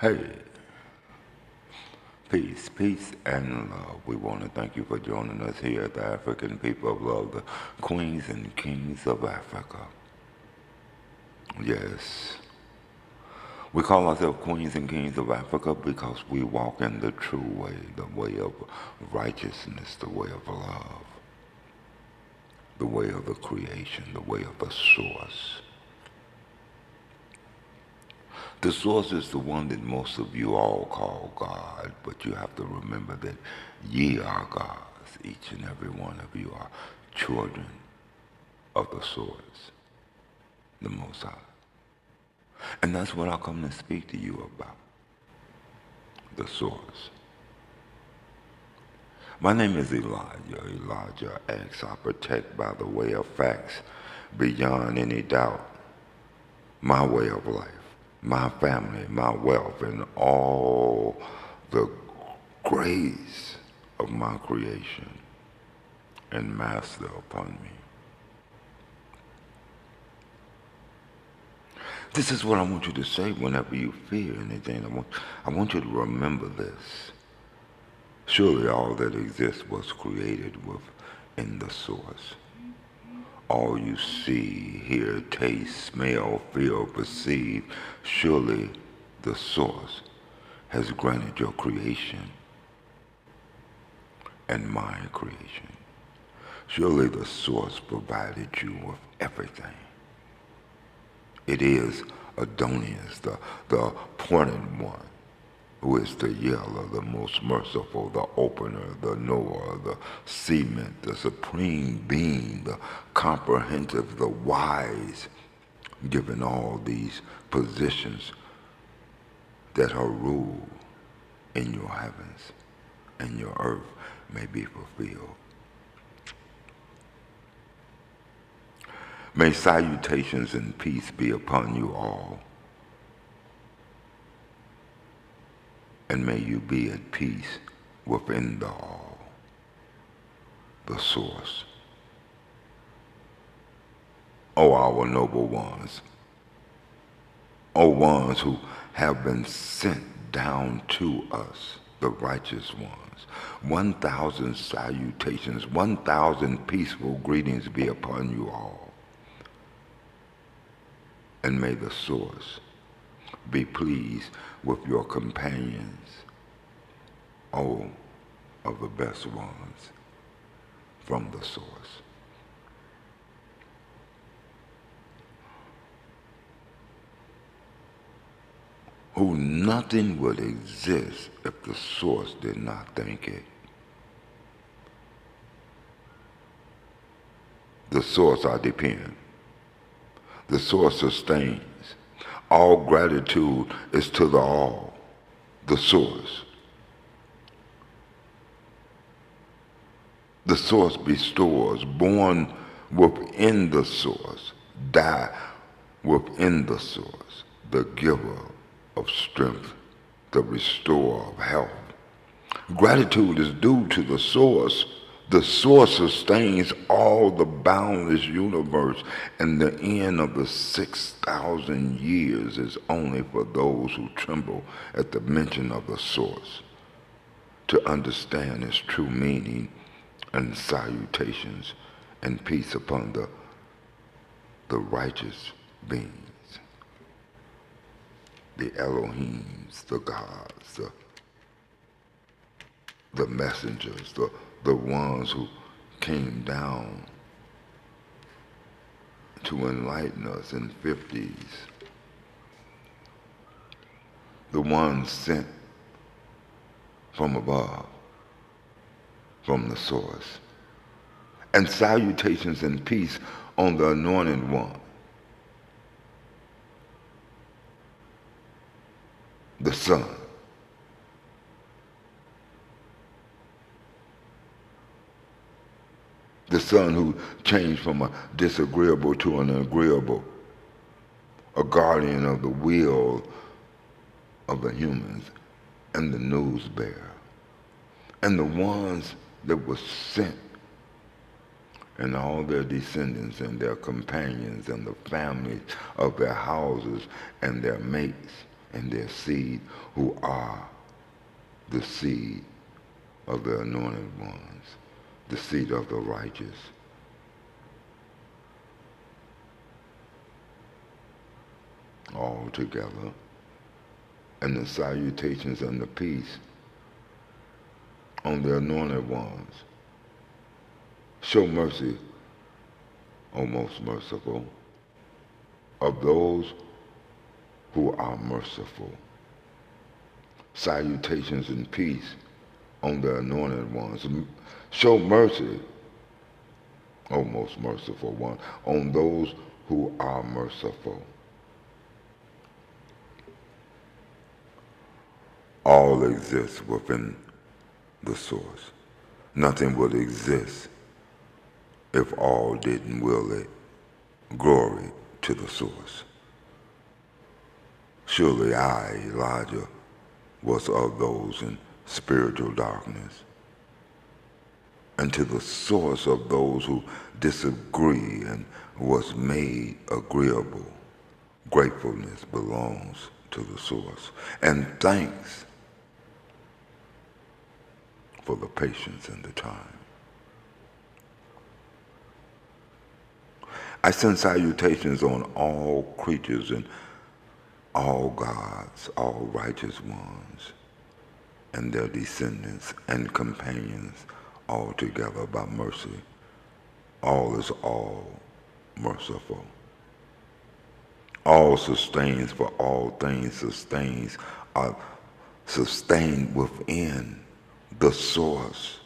Hey, peace, and love. We want to thank you for joining us here at the African People of Love, the Queens and Kings of Africa. Yes, we call ourselves Queens and Kings of Africa because we walk in the true way, the way of righteousness, the way of love, the way of the creation, the way of the source. The source is the one that most of you all call God, but you have to remember that ye are gods. Each and every one of you are children of the source, the Most High. And that's what I come to speak to you about, the source. My name is Elijah X. I protect by the way of facts, beyond any doubt, my way of life, my family, my wealth, and all the grace of my creation and master upon me. This is what I want you to say whenever you fear anything. I want you to remember this. Surely all that exists was created within the source. All you see, hear, taste, smell, feel, perceive, surely the source has granted your creation and my creation. Surely the source provided you with everything. It is Adonius, the appointed one, who is the yeller, the most merciful, the opener, the knower, the cement, the supreme being, the comprehensive, the wise, given all these positions that her rule in your heavens and your earth may be fulfilled. May salutations and peace be upon you all, and may you be at peace within the all, the source. O our noble ones, O ones who have been sent down to us, the righteous ones, 1,000 salutations, 1,000 peaceful greetings be upon you all. And may the source be pleased with your companions, all of the best ones from the source. Who nothing would exist if the source did not think it. The source I depend. The source sustains. All gratitude is to the all, the source. The source restores, born within the source, die within the source, the giver of strength, the restorer of health. Gratitude is due to the source. The source sustains all the boundless universe, and the end of the 6,000 years is only for those who tremble at the mention of the source, to understand its true meaning, and salutations and peace upon the righteous beings, the Elohims, the gods, the messengers, the ones who came down to enlighten us in 50s, the ones sent from above, from the source. And salutations and peace on the anointed one, the Son. The Son who changed from a disagreeable to an agreeable, a guardian of the will of the humans, and the news bearer, and the ones that were sent, and all their descendants and their companions and the families of their houses and their mates and their seed, who are the seed of the anointed ones, the seed of the righteous. All together, and the salutations and the peace on the anointed ones. Show mercy, O most merciful, of those who are merciful. Salutations and peace on the anointed ones. Show mercy, O most merciful one, on those who are merciful. All exists within the source. Nothing would exist if all didn't will it. Glory to the source. Surely I, Elijah, was of those in spiritual darkness, and to the source of those who disagree and was made agreeable. Gratefulness belongs to the source, and thanks for the patience and the time. I send salutations on all creatures and all gods, all righteous ones, and their descendants and companions, all together by mercy. All is all merciful. All sustains, for all things sustains, are sustained within the source.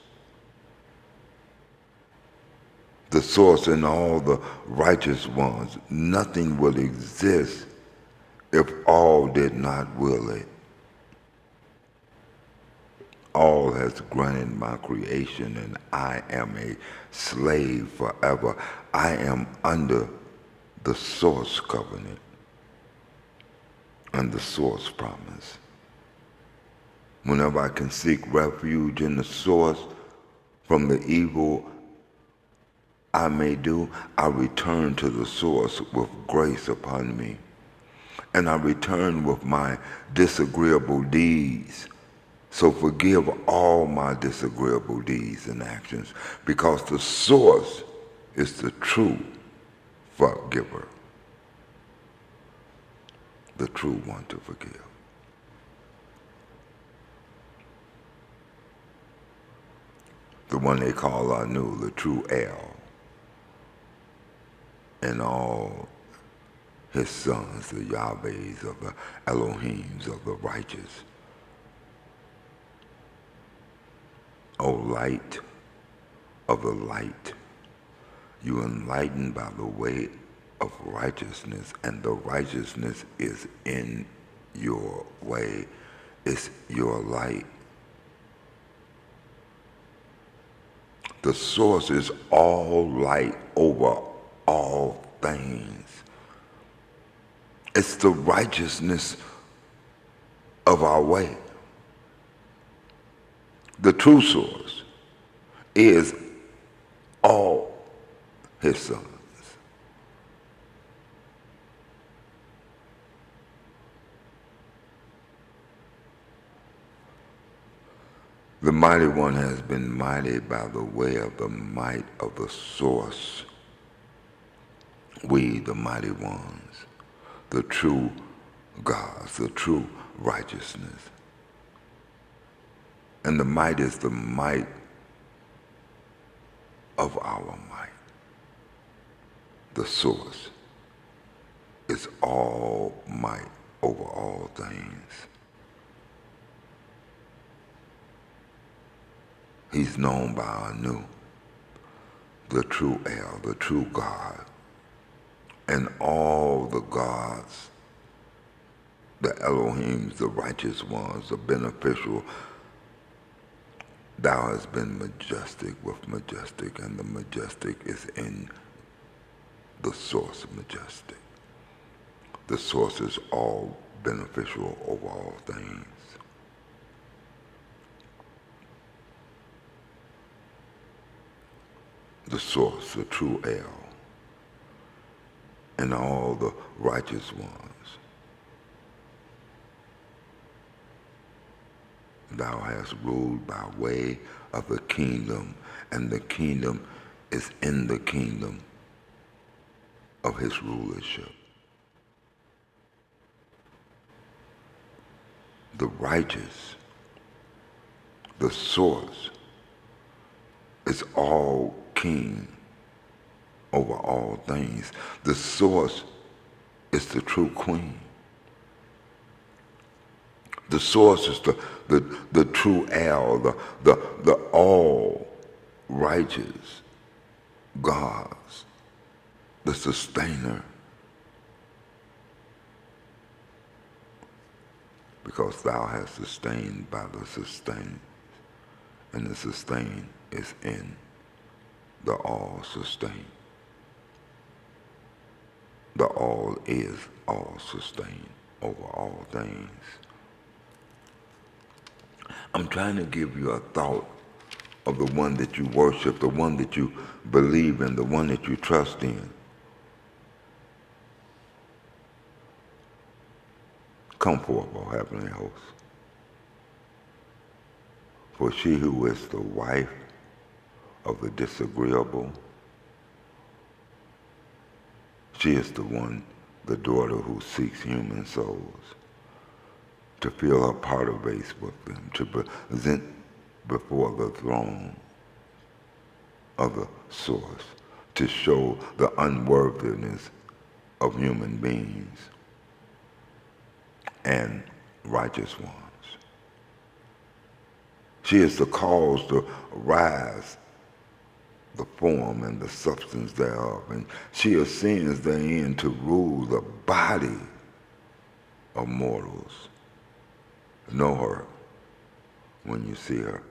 The source and all the righteous ones. Nothing would exist if all did not will it. All has granted my creation, and I am a slave forever. I am under the source covenant and the source promise. Whenever I can seek refuge in the source from the evil I may do, I return to the source with grace upon me. And I return with my disagreeable deeds. So forgive all my disagreeable deeds and actions, because the source is the true forgiver, the true one to forgive. The one they call Anu, the true El, and all his sons, the Yahwehs of the Elohims of the righteous. O light of the light, you enlighten by the way of righteousness, and the righteousness is in your way. It's your light. The source is all light over all things. It's the righteousness of our way. The true source is all his sons. The mighty one has been mighty by the way of the might of the source. We, the mighty ones, the true gods, the true righteousness. And the might is the might of our might. The source is all might over all things. He's known by Anu, the true El, the true God, and all the gods, the Elohims, the righteous ones, the beneficial. Thou hast been majestic with majestic, and the majestic is in the source majestic. The source is all beneficial over all things. The source, the true El, and all the righteous ones. Thou hast ruled by way of the kingdom, and the kingdom is in the kingdom of his rulership. The righteous, the source, is all king over all things. The source is the true queen. The source is the true El, the all righteous God, the sustainer. Because thou hast sustained by the sustained, and the sustained is in the all sustained. The all is all sustained over all things. I'm trying to give you a thought of the one that you worship, the one that you believe in, the one that you trust in. Come forth, O heavenly host. For she who is the wife of the disagreeable, she is the one, the daughter who seeks human souls, to fill her powder vase with them, to present before the throne of the source, to show the unworthiness of human beings and righteous ones. She is the cause to rise the form and the substance thereof, and she ascends therein to rule the body of mortals. Know her when you see her.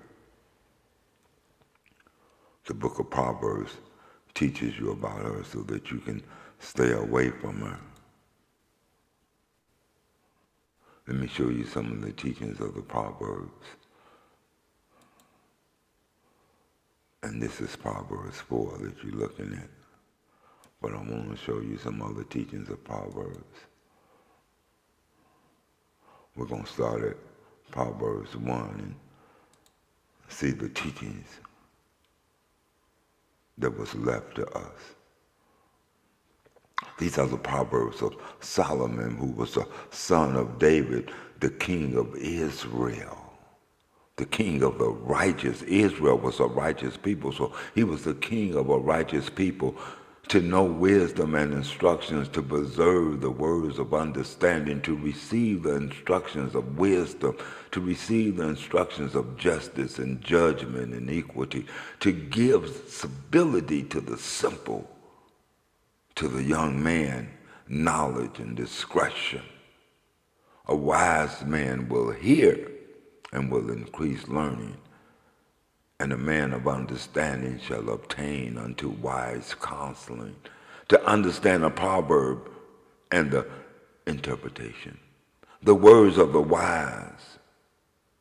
The book of Proverbs teaches you about her so that you can stay away from her. Let me show you some of the teachings of the Proverbs. And this is Proverbs 4 that you're looking at. But I want to show you some other teachings of Proverbs. We're going to start at Proverbs 1 and see the teachings that was left to us. These are the Proverbs of Solomon, who was the son of David, the king of Israel, the king of the righteous. Israel was a righteous people, so he was the king of a righteous people, to know wisdom and instructions, to preserve the words of understanding, to receive the instructions of wisdom, to receive the instructions of justice and judgment and equity, to give stability to the simple, to the young man, knowledge and discretion. A wise man will hear and will increase learning, and a man of understanding shall obtain unto wise counseling. To understand a proverb and the interpretation, the words of the wise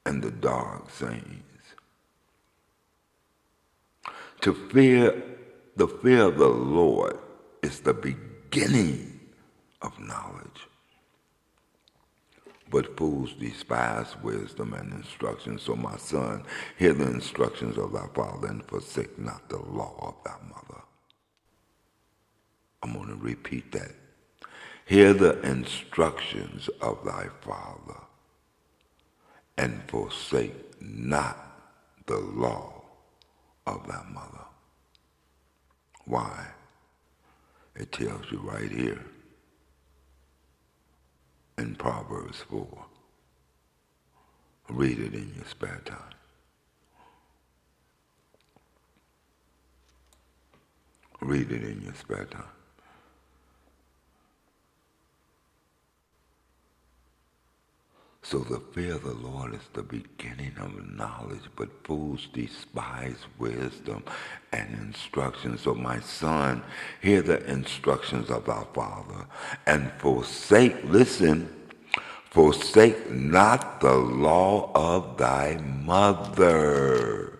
and the dark sayings. To fear, the fear of the Lord is the beginning of knowledge. But fools despise wisdom and instruction. So my son, hear the instructions of thy father, and forsake not the law of thy mother. I'm going to repeat that. Hear the instructions of thy father, and forsake not the law of thy mother. Why? It tells you right here in Proverbs 4. Read it in your spare time. Read it in your spare time. So the fear of the Lord is the beginning of knowledge, but fools despise wisdom and instruction. So my son, hear the instructions of thy father, and forsake, listen, forsake not the law of thy mother,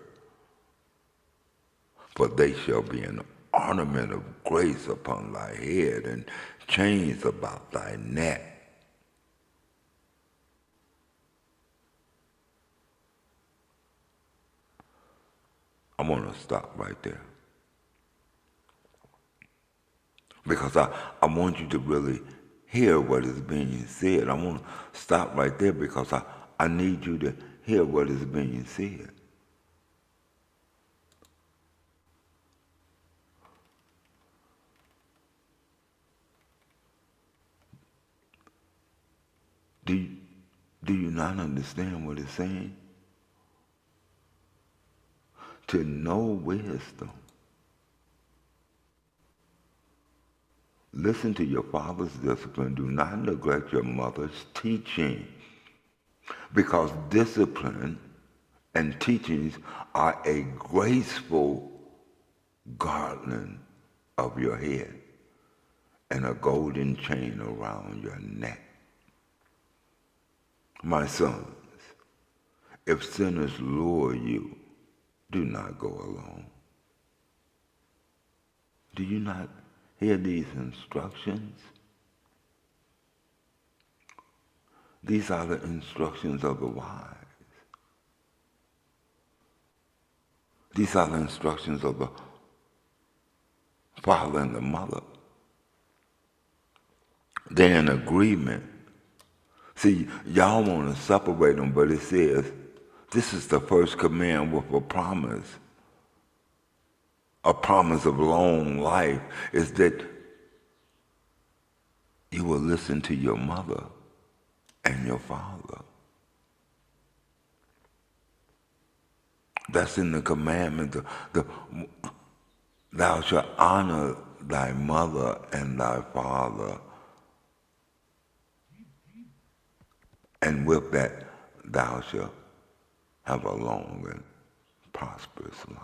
for they shall be an ornament of grace upon thy head, and chains about thy neck. I want to stop right there. Because I want you to really hear what is being said. I want to stop right there because I need you to hear what is being said. Do you not understand what it's saying? To know wisdom. Listen to your father's discipline. Do not neglect your mother's teaching. Because discipline and teachings are a graceful garland of your head and a golden chain around your neck. My sons, if sinners lure you, do not go alone. Do you not hear these instructions? These are the instructions of the wise. These are the instructions of the father and the mother. They're in agreement. See, y'all want to separate them, but it says this is the first command with a promise of long life, is that you will listen to your mother and your father. That's in the commandment. Thou shalt honor thy mother and thy father, and with that thou shalt have a long and prosperous life.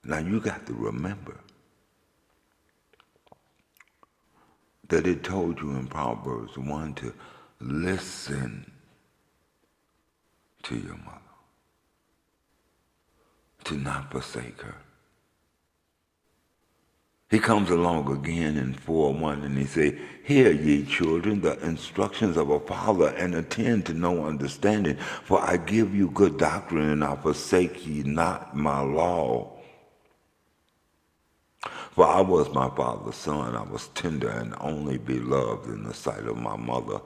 Now you got to remember that it told you in Proverbs 1 to listen to your mother, to not forsake her. He comes along again in 4:1 and he say, hear ye children the instructions of a father, and attend to no understanding, for I give you good doctrine, and I forsake ye not my law. For I was my father's son, I was tender and only beloved in the sight of my mother.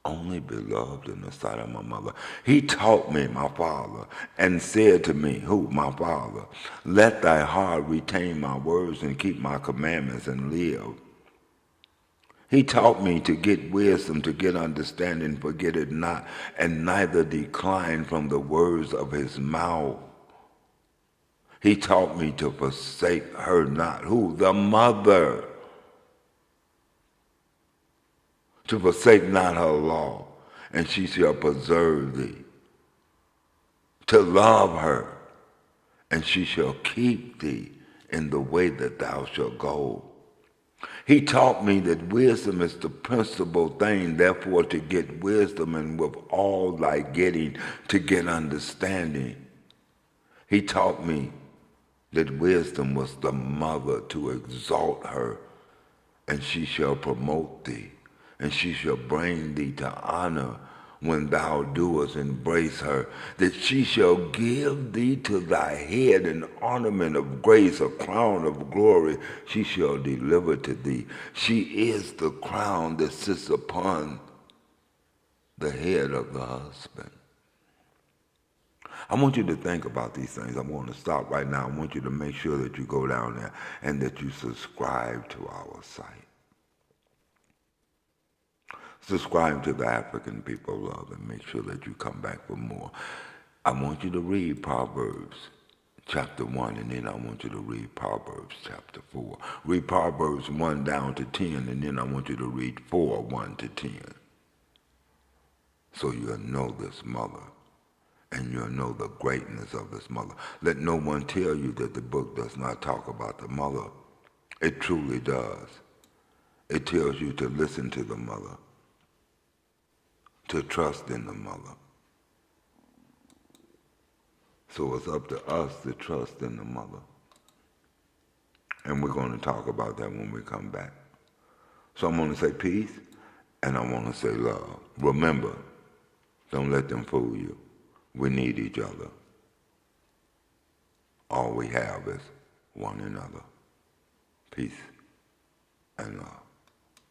Only beloved in the sight of my mother. He taught me, my father, and said to me, who? My father, let thy heart retain my words and keep my commandments and live. He taught me to get wisdom, to get understanding, forget it not, and neither decline from the words of his mouth. He taught me to forsake her not. Who? The mother. To forsake not her law, and she shall preserve thee. To love her, and she shall keep thee in the way that thou shalt go. He taught me that wisdom is the principal thing, therefore to get wisdom, and with all thy getting to get understanding. He taught me that wisdom was the mother, to exalt her, and she shall promote thee, and she shall bring thee to honor when thou doest embrace her, that she shall give thee to thy head an ornament of grace, a crown of glory she shall deliver to thee. She is the crown that sits upon the head of the husband. I want you to think about these things. I'm going to stop right now. I want you to make sure that you go down there and that you subscribe to our site. Subscribe to the African People Love, and make sure that you come back for more. I want you to read Proverbs chapter 1, and then I want you to read Proverbs chapter 4. Read Proverbs 1 down to 10, and then I want you to read 4, 1 to 10. So you'll know this mother, and you'll know the greatness of this mother. Let no one tell you that the book does not talk about the mother. It truly does. It tells you to listen to the mother, to trust in the mother. So it's up to us to trust in the mother. And we're going to talk about that when we come back. So I'm going to say peace, and I want to say love. Remember, don't let them fool you. We need each other. All we have is one another. Peace and love.